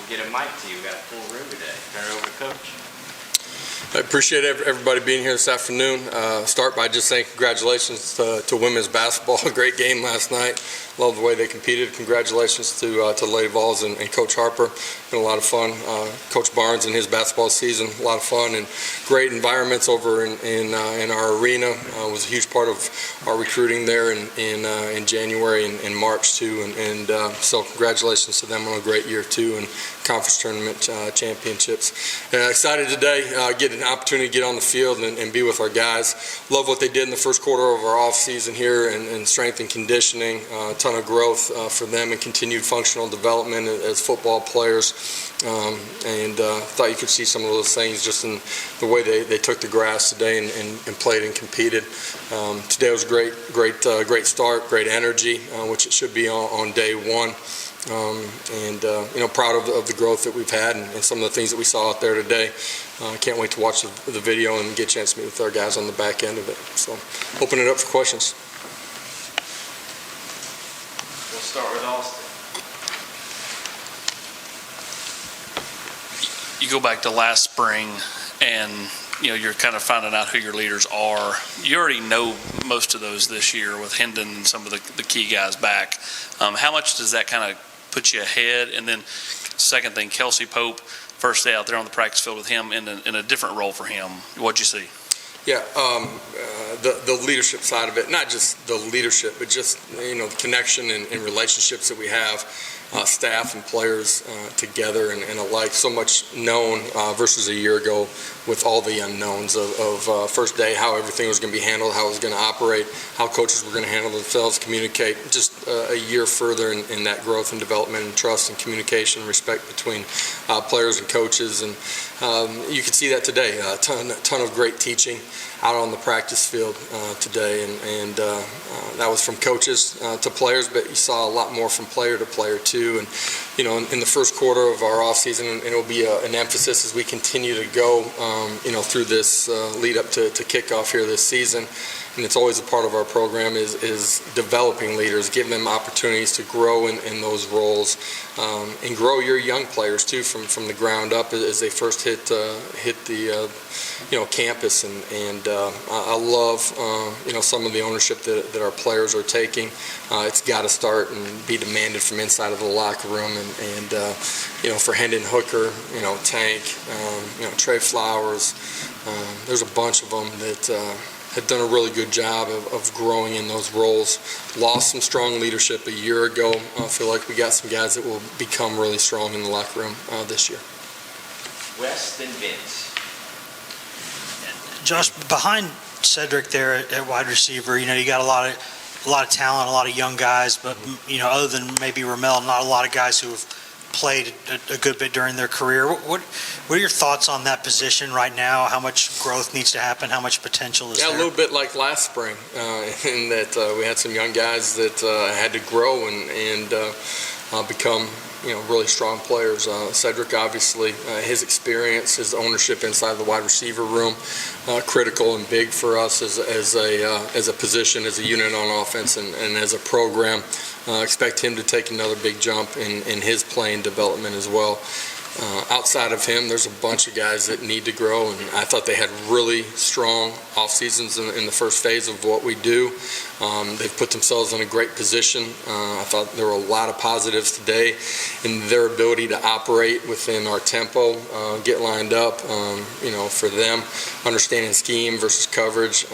we'll get a mic to you. We've got a full room today. Turn it over to Coach. I appreciate everybody being here this afternoon. Start by just saying congratulations to women's basketball. A great game last night. Love the way they competed. Congratulations to Lady Vols and Coach Harper. Been a lot of fun. Coach Barnes and his basketball season, a lot of fun and great environments over in our arena. Was a huge part of our recruiting there in January and March too. And so congratulations to them on a great year too and conference tournament championships. Excited today, get an opportunity to get on the field and be with our guys. Love what they did in the first quarter of our off season here and strength and conditioning. Ton of growth for them and continued functional development as football players. Thought you could see some of those things just in the way they took the grass today and played and competed. Today was great start, great energy, which it should be on day one. Proud of the growth that we've had and some of the things that we saw out there today. Can't wait to watch the video and get a chance to meet with our guys on the back end of it. So, open it up for questions. We'll start with Austin. You go back to last spring and you're kind of finding out who your leaders are. You already know most of those this year with Hendon and some of the key guys back. How much does that kind of put you ahead? And then second thing, Kelsey Pope, first day out there on the practice field with him in a different role for him. What'd you see? Yeah, the leadership side of it, not just the leadership, but just the connection and relationships that we have, staff and players together and alike. So much known versus a year ago with all the unknowns of first day, how everything was going to be handled, how it was going to operate, how coaches were going to handle themselves, communicate. Just a year further in that growth and development and trust and communication, respect between players and coaches. And you could see that today. A ton of great teaching out on the practice field today, and that was from coaches to players, but you saw a lot more from player to player too. And in the first quarter of our off season, and it'll be an emphasis as we continue to go, through this lead up to kickoff here this season. And it's always a part of our program is developing leaders, giving them opportunities to grow in those roles, and grow your young players too from the ground up as they first hit the campus. And I love some of the ownership that our players are taking. It's got to start and be demanded from inside of the locker room. And for Hendon Hooker, Tank, Trey Flowers, there's a bunch of them that have done a really good job of growing in those roles. Lost some strong leadership a year ago. I feel like we got some guys that will become really strong in the locker room this year. West and Vince. Josh, behind Cedric there at wide receiver, you got a lot of talent, a lot of young guys, but other than maybe Ramel, not a lot of guys who have played a good bit during their career. What are your thoughts on that position right now? How much growth needs to happen? How much potential is there? Yeah, a little bit like last spring, in that we had some young guys that had to grow and become really strong players. Cedric, obviously, his experience, his ownership inside the wide receiver room, critical and big for us as a position, as a unit on offense, and as a program. Expect him to take another big jump in his playing development as well. Outside of him, there's a bunch of guys that need to grow, and I thought they had really strong off seasons in the first phase of what we do. They've put themselves in a great position. I thought there were a lot of positives today in their ability to operate within our tempo, get lined up. For them, understanding scheme versus coverage.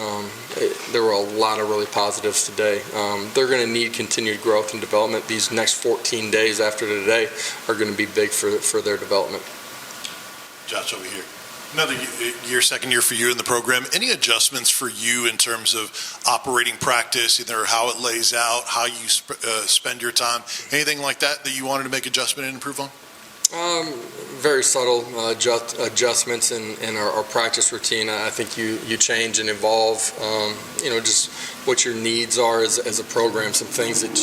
There were a lot of really positives today. They're going to need continued growth and development. These next 14 days after today are going to be big for their development. Josh, over here. Another year, second year for you in the program. Any adjustments for you in terms of operating practice, either how it lays out, how you spend your time, anything like that you wanted to make adjustment and improve on? Very subtle adjustments in our practice routine. I think you change and evolve, just what your needs are as a program. Some things that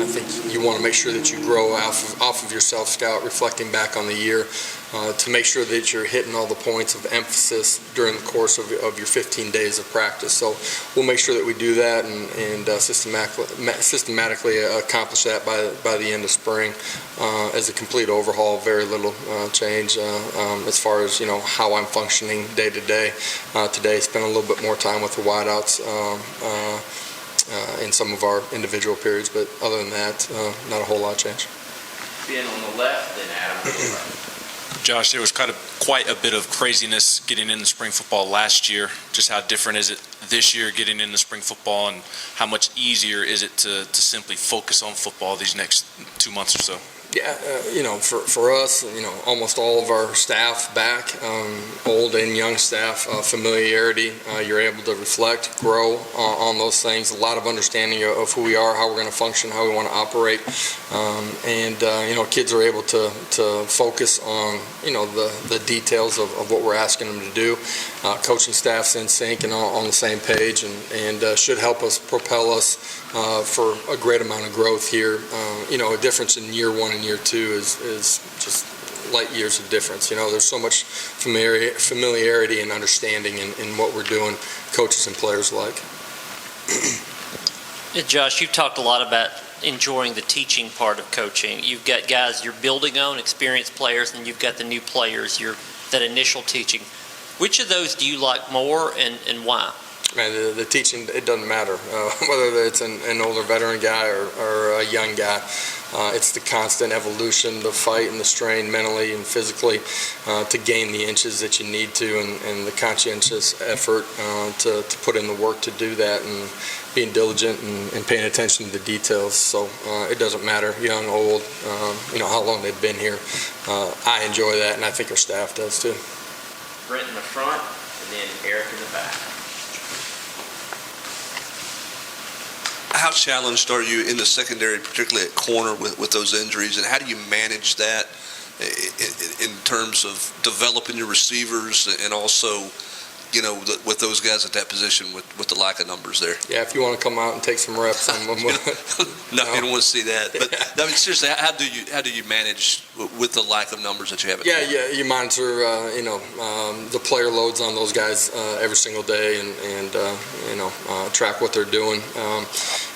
I I think you want to make sure that you grow off of your self-scout, reflecting back on the year, to make sure that you're hitting all the points of emphasis during the course of your 15 days of practice. So we'll make sure that we do that and systematically accomplish that by the end of spring as a complete overhaul. Very little change as far as how I'm functioning day to day. Today, spent a little bit more time with the wideouts in some of our individual periods, but other than that, not a whole lot of change. Being on the left, then Adam on the right. Josh, there was quite a bit of craziness getting into spring football last year. Just how different is it this year getting into spring football, and how much easier is it to simply focus on football these next 2 months or so? Yeah, for us, almost all of our staff back, old and young staff, familiarity, you're able to reflect, grow on those things, a lot of understanding of who we are, how we're going to function, how we want to operate, and kids are able to focus on, the details of what we're asking them to do. Coaching staff's in sync and on the same page, and should help us, propel us for a great amount of growth here. A difference in year one and year two is just light years of difference. There's so much familiarity and understanding in what we're doing, coaches and players alike. Josh, you've talked a lot about enjoying the teaching part of coaching. You've got guys you're building on, experienced players, and you've got the new players, that initial teaching. Which of those do you like more, and why? Man, the teaching, it doesn't matter whether it's an older veteran guy or a young guy. It's the constant evolution, the fight and the strain mentally and physically to gain the inches that you need to, and the conscientious effort to put in the work to do that, and being diligent and paying attention to the details. So it doesn't matter, young, old, how long they've been here. I enjoy that, and I think our staff does too. Brent in the front, and then Eric in the back. How challenged are you in the secondary, particularly at corner, with those injuries, and how do you manage that in terms of developing your receivers and also, with those guys at that position with the lack of numbers there? Yeah, if you want to come out and take some reps, No, you don't want to see that. But seriously, how do you manage with the lack of numbers that you have? Yeah, you monitor, the player loads on those guys every single day, and track what they're doing.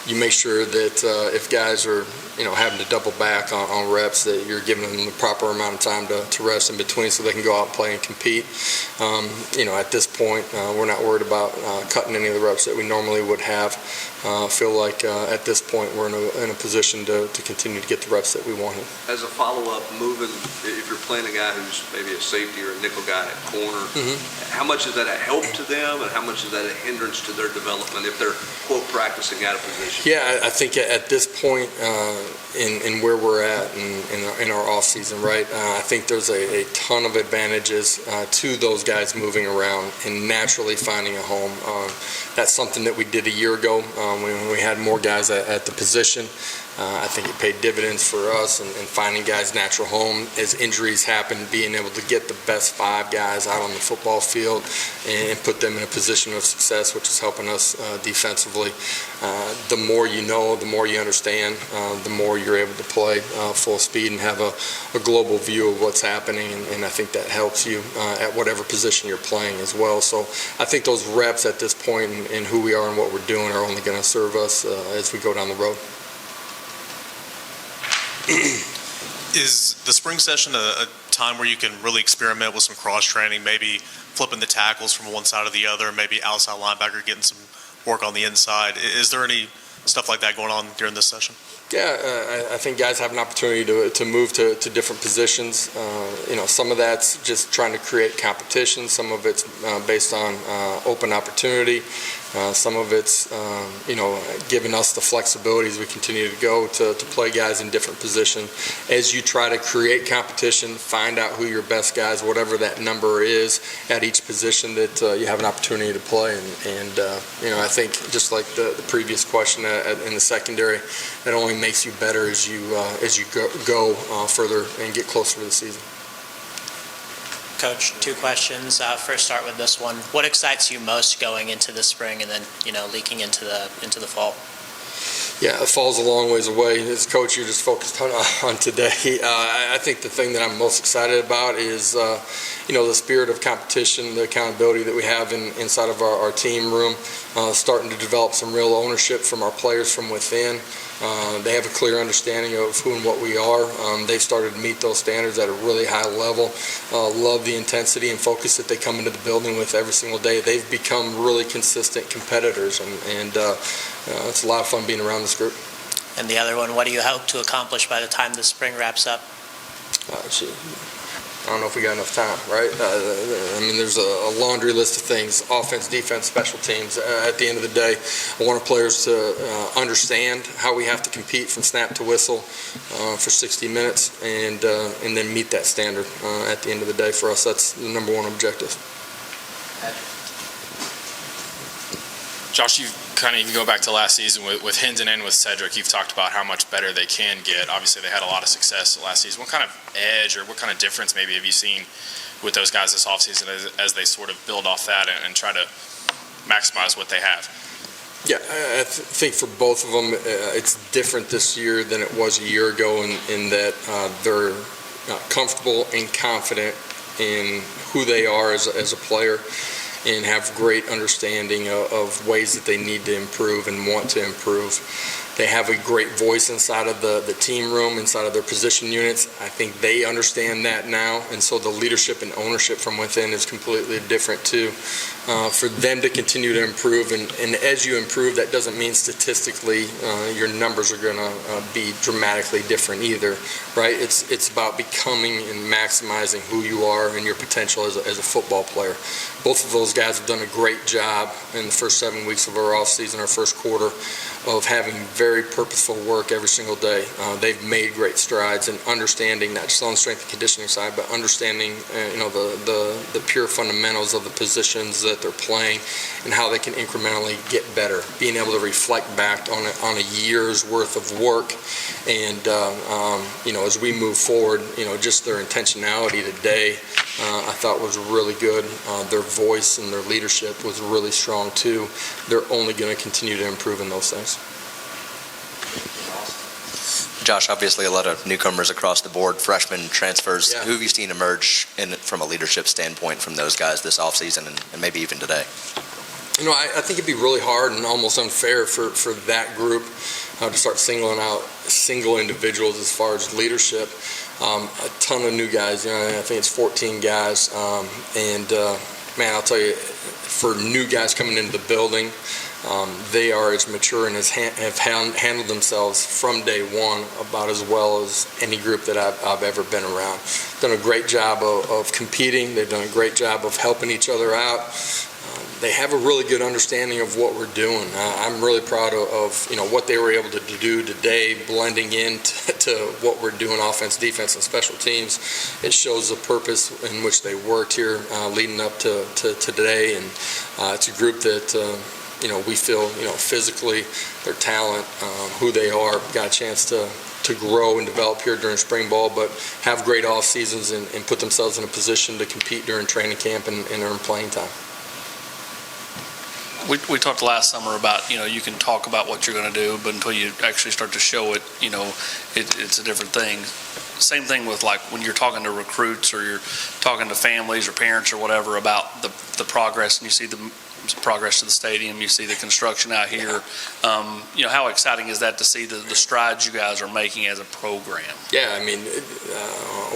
You make sure that if guys are, having to double back on reps, that you're giving them the proper amount of time to rest in between so they can go out and play and compete. At this point, we're not worried about cutting any of the reps that we normally would have. Feel like at this point we're in a position to continue to get the reps that we wanted. As a follow-up, if you're playing a guy who's maybe a safety or a nickel guy at corner, how much is that a help to them, and how much is that a hindrance to their development if they're, quote, practicing out of position? Yeah, I think at this point in where we're at in our off season, right, I think there's a ton of advantages to those guys moving around and naturally finding a home. That's something that we did a year ago when we had more guys at the position. I think it paid dividends for us and finding guys' natural home as injuries happen, being able to get the best 5 guys out on the football field and put them in a position of success, which is helping us defensively. The more you know, the more you understand, the more you're able to play full speed and have a global view of what's happening, and I think that helps you at whatever position you're playing as well. So I think those reps at this point and who we are and what we're doing are only going to serve us as we go down the road. Is the spring session a time where you can really experiment with some cross-training, maybe flipping the tackles from one side to the other, maybe outside linebacker getting some work on the inside? Is there any stuff like that going on during this session? Yeah, I think guys have an opportunity to move to different positions. Some of that's just trying to create competition. Some of it's based on open opportunity. Some of it's, giving us the flexibility as we continue to go to play guys in different positions. As you try to create competition, find out who your best guys, whatever that number is at each position that you have an opportunity to play. And I think just like the previous question in the secondary, that only makes you better as you go further and get closer to the season. Coach, 2 questions. First, start with this one. What excites you most going into the spring and then, leaking into the fall? Yeah, it falls a long ways away. As a coach, you're just focused on today. I think the thing that I'm most excited about is, the spirit of competition, the accountability that we have inside of our team room, starting to develop some real ownership from our players from within. They have a clear understanding of who and what we are. They've started to meet those standards at a really high level. Love the intensity and focus that they come into the building with every single day. They've become really consistent competitors, and it's a lot of fun being around this group. And the other one, what do you hope to accomplish by the time the spring wraps up? I don't know if we got enough time, right? There's a laundry list of things: offense, defense, special teams. At the end of the day, I want our players to understand how we have to compete from snap to whistle for 60 minutes, and then meet that standard. At the end of the day, for us, that's the number one objective. Josh, you can go back to last season with Hendon and with Cedric. You've talked about how much better they can get. Obviously, they had a lot of success last season. What kind of edge or what kind of difference maybe have you seen with those guys this offseason as they sort of build off that and try to maximize what they have? Yeah, I think for both of them, it's different this year than it was a year ago in that they're comfortable and confident in who they are as a player, and have great understanding of ways that they need to improve and want to improve. They have a great voice inside of the team room, inside of their position units. I think they understand that now, and so the leadership and ownership from within is completely different too. For them to continue to improve, and as you improve, that doesn't mean statistically your numbers are going to be dramatically different either, right? It's about becoming and maximizing who you are and your potential as a football player. Both of those guys have done a great job in the first 7 weeks of our offseason, our first quarter, of having very purposeful work every single day. They've made great strides in understanding, not just on the strength and conditioning side, but understanding the pure fundamentals of the positions that they're playing and how they can incrementally get better. Being able to reflect back on a year's worth of work, and as we move forward, just their intentionality today, I thought was really good. Their voice and their leadership was really strong too. They're only going to continue to improve in those things. Josh, obviously a lot of newcomers across the board, freshmen, transfers. Yeah. Who have you seen emerge from a leadership standpoint from those guys this offseason and maybe even today? I think it'd be really hard and almost unfair for that group to start singling out single individuals as far as leadership. A ton of new guys. I think it's 14 guys. Man, I'll tell you, for new guys coming into the building, they are as mature and have handled themselves from day one about as well as any group that I've ever been around. Done a great job of competing. They've done a great job of helping each other out. They have a really good understanding of what we're doing. I'm really proud of what they were able to do today, blending into what we're doing, offense, defense, and special teams. It shows the purpose in which they worked here leading up to today, and it's a group that we feel physically, their talent, who they are, got a chance to grow and develop here during spring ball, but have great off seasons and put themselves in a position to compete during training camp and earn playing time. We talked last summer about, you can talk about what you're going to do, but until you actually start to show it, it's a different thing. Same thing with when you're talking to recruits or you're talking to families or parents or whatever about the progress, and you see the progress to the stadium, you see the construction out here. How exciting is that to see the strides you guys are making as a program? Yeah,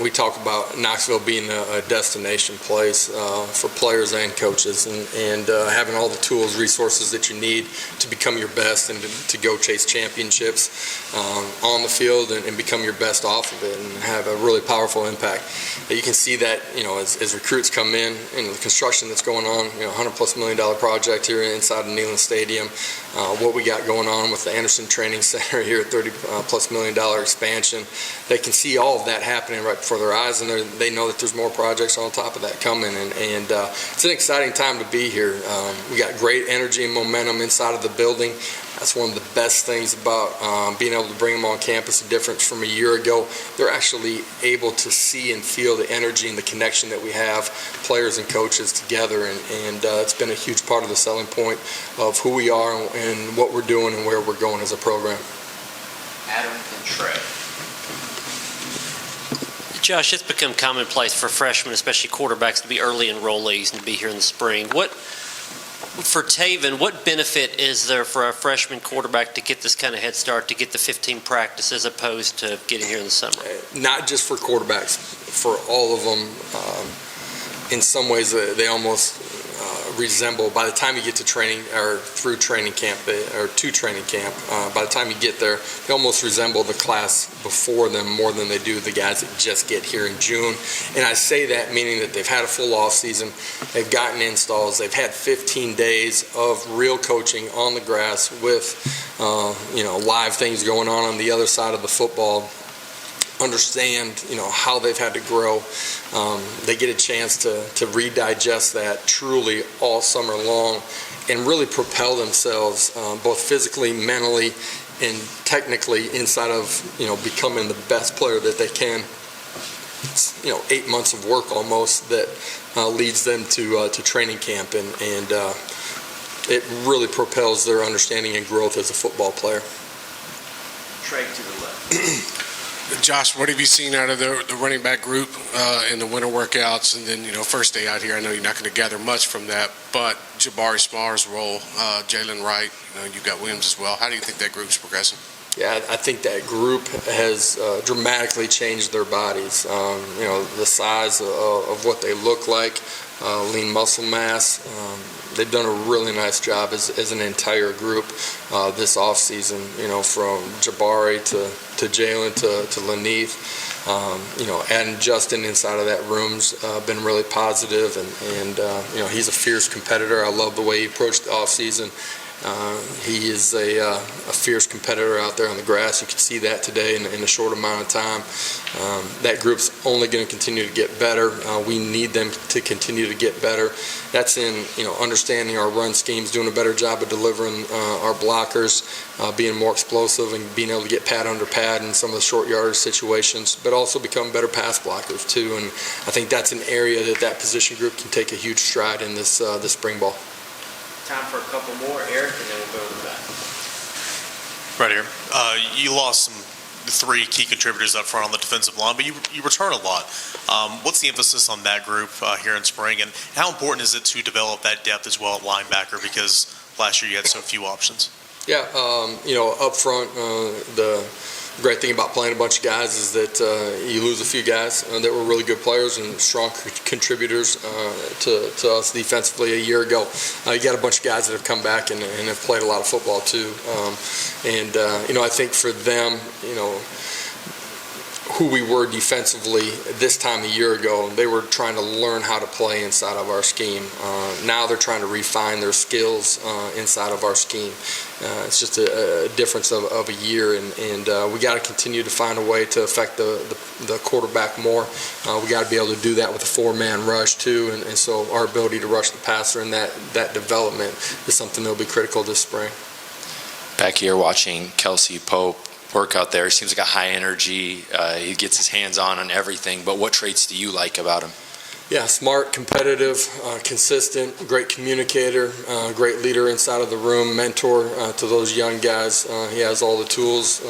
we talk about Knoxville being a destination place for players and coaches, and having all the tools, resources that you need to become your best and to go chase championships on the field and become your best off of it and have a really powerful impact. You can see that, as recruits come in, the construction that's going on, $100+ million project here inside of Neyland Stadium, what we got going on with the Anderson Training Center here, $30+ million expansion. They can see all of that happening right before their eyes, and they know that there's more projects on top of that coming, and it's an exciting time to be here. We got great energy and momentum inside of the building. That's one of the best things about being able to bring them on campus. The difference from a year ago, they're actually able to see and feel the energy and the connection that we have, players and coaches together, and it's been a huge part of the selling point of who we are and what we're doing and where we're going as a program. Adam and Trey. Josh, it's become commonplace for freshmen, especially quarterbacks, to be early enrollees and to be here in the spring. For Taven, what benefit is there for a freshman quarterback to get this kind of head start, to get the 15 practice as opposed to getting here in the summer? Not just for quarterbacks, for all of them. In some ways, they almost resemble, by the time you get to training or through training camp or to training camp, by the time you get there, they almost resemble the class before them more than they do the guys that just get here in June. And I say that meaning that they've had a full off season, they've gotten installs, they've had 15 days of real coaching on the grass with live things going on the other side of the football. Understand, how they've had to grow. They get a chance to redigest that truly all summer long and really propel themselves both physically, mentally, and technically inside of, becoming the best player that they can. It's, 8 months of work almost that leads them to training camp, and it really propels their understanding and growth as a football player. Trey to the left. Josh, what have you seen out of the running back group in the winter workouts? And then, first day out here, I know you're not going to gather much from that, but Jabari Smarr's role, Jalen Wright, you've got Williams as well. How do you think that group's progressing? Yeah, I think that group has dramatically changed their bodies. The size of what they look like, lean muscle mass. They've done a really nice job as an entire group this offseason, from Jabari to Jalen to Lanith. Adding Justin inside of that room's been really positive, and he's a fierce competitor. I love the way he approached the offseason. He is a fierce competitor out there on the grass. You can see that today in a short amount of time. That group's only going to continue to get better. We need them to continue to get better. That's in understanding our run schemes, doing a better job of delivering our blockers, being more explosive and being able to get pad under pad in some of the short yardage situations, but also become better pass blockers too. And I think that's an area that position group can take a huge stride in this spring ball. Time for a couple more, Eric, and then we'll go to the back. Right here. You lost the 3 key contributors up front on the defensive line, but you return a lot. What's the emphasis on that group here in spring, and how important is it to develop that depth as well at linebacker, because last year you had so few options? Yeah, up front, the great thing about playing a bunch of guys is that you lose a few guys that were really good players and strong contributors to us defensively a year ago. You got a bunch of guys that have come back and have played a lot of football too. I think for them, who we were defensively this time a year ago, they were trying to learn how to play inside of our scheme. Now they're trying to refine their skills inside of our scheme. It's just a difference of a year, and we got to continue to find a way to affect the quarterback more. We got to be able to do that with a 4-man rush too, and so our ability to rush the passer and that development is something that will be critical this spring. Back here watching Kelsey Pope work out there, he seems like a high energy. He gets his hands on everything, but what traits do you like about him? Yeah, smart, competitive, consistent, great communicator, great leader inside of the room, mentor to those young guys. He has all the tools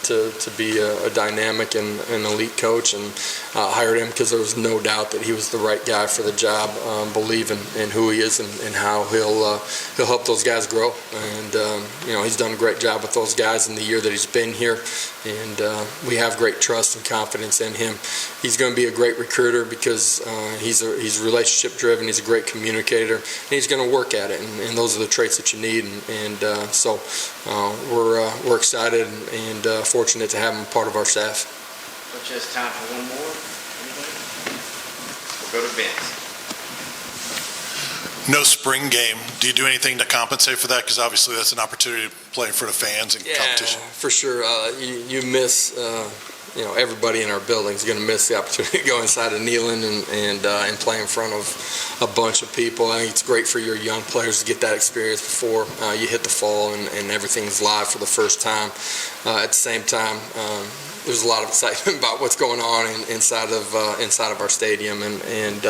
to be a dynamic and an elite coach, and hired him because there was no doubt that he was the right guy for the job, believe in who he is and how he'll help those guys grow. And, he's done a great job with those guys in the year that he's been here, and we have great trust and confidence in him. He's going to be a great recruiter because he's relationship driven. He's a great communicator, and he's going to work at it. And those are the traits that you need. So we're excited and fortunate to have him part of our staff. Just time for one more. Anybody? We'll go to Vince. No spring game. Do you do anything to compensate for that? Because obviously that's an opportunity to play in front of fans and competition. For sure. You miss everybody in our building is going to miss the opportunity to go inside of Neyland and play in front of a bunch of people. I think it's great for your young players to get that experience before you hit the fall and everything's live for the first time. At the same time, there's a lot of excitement about what's going on inside of our stadium, and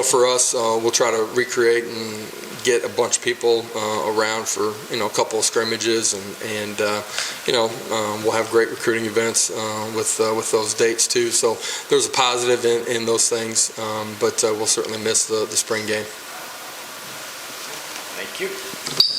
for us, we'll try to recreate and get a bunch of people around for a couple of scrimmages, and we'll have great recruiting events with those dates too. So there's a positive in those things, but we'll certainly miss the spring game. Thank you.